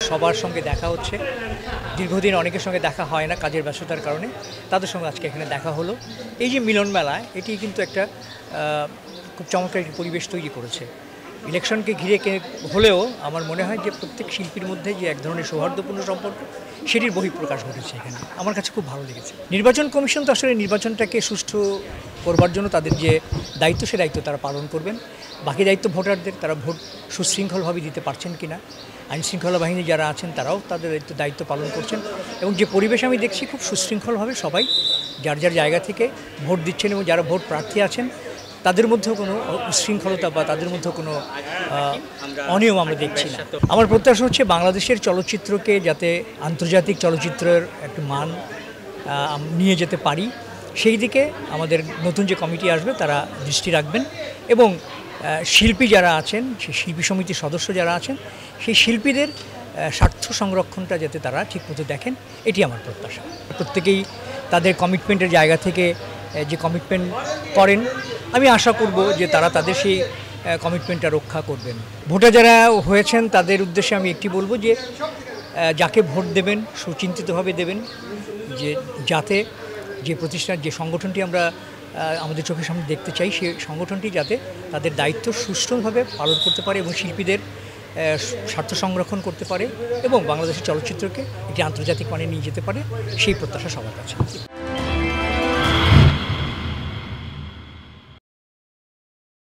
সবার সঙ্গে দেখা হচ্ছে। দীর্ঘদিন অনেকের সঙ্গে দেখা হয় না কাজের ব্যস্ততার কারণে, তাদের সঙ্গে আজকে এখানে দেখা হলো। এই যে মিলন মেলা, এটি কিন্তু একটা খুব চমৎকার একটি পরিবেশ তৈরি করেছে। ইলেকশনকে ঘিরে হলেও আমার মনে হয় যে প্রত্যেক শিল্পীর মধ্যে যে এক ধরনের সৌহার্দ্যপূর্ণ সম্পর্ক, সেটির বহিঃপ্রকাশ ঘটেছে এখানে। আমার কাছে খুব ভালো লেগেছে। নির্বাচন কমিশন তো আসলে নির্বাচনটাকে সুষ্ঠু করবার জন্য তাদের যে দায়িত্ব, সে দায়িত্ব তারা পালন করবেন। বাকি দায়িত্ব ভোটারদের, তারা ভোট সুশৃঙ্খলভাবে দিতে পারছেন কিনা। আইনশৃঙ্খলা বাহিনী যারা আছেন তারাও তাদের দায়িত্ব পালন করছেন, এবং যে পরিবেশ আমি দেখছি খুব সুশৃঙ্খলভাবে সবাই যার যার জায়গা থেকে ভোট দিচ্ছেন, এবং যারা ভোট প্রার্থী আছেন তাদের মধ্যেও কোনো উচ্ছৃঙ্খলতা বা তাদের মধ্যেও কোনো অনিয়ম আমরা দেখছি না। আমার প্রত্যাশা হচ্ছে বাংলাদেশের চলচ্চিত্রকে যাতে আন্তর্জাতিক চলচ্চিত্রের একটা মান নিয়ে যেতে পারি, সেই দিকে আমাদের নতুন যে কমিটি আসবে তারা দৃষ্টি রাখবেন, এবং শিল্পী যারা আছেন, সেই শিল্পী সমিতির সদস্য যারা আছেন, সেই শিল্পীদের স্বার্থ সংরক্ষণটা যাতে তারা ঠিকমতো দেখেন, এটি আমার প্রত্যাশা। প্রত্যেকেই তাদের কমিটমেন্টের জায়গা থেকে যে কমিটমেন্ট করেন, আমি আশা করব যে তারা তাদের সেই কমিটমেন্টটা রক্ষা করবেন। ভোটার যারা হয়েছেন তাদের উদ্দেশ্যে আমি একটি বলবো যে যাকে ভোট দেবেন সুচিন্তিতভাবে দেবেন, যে যাতে যে প্রতিষ্ঠান, যে সংগঠনটি আমরা আমাদের চোখের সামনে দেখতে চাই, সেই সংগঠনটি যাতে তাদের দায়িত্ব সুষ্ঠুভাবে পালন করতে পারে এবং শিল্পীদের স্বার্থ সংরক্ষণ করতে পারে এবং বাংলাদেশের চলচ্চিত্রকে একটি আন্তর্জাতিক মানে নিয়ে যেতে পারে, সেই প্রত্যাশা সবার কাছে।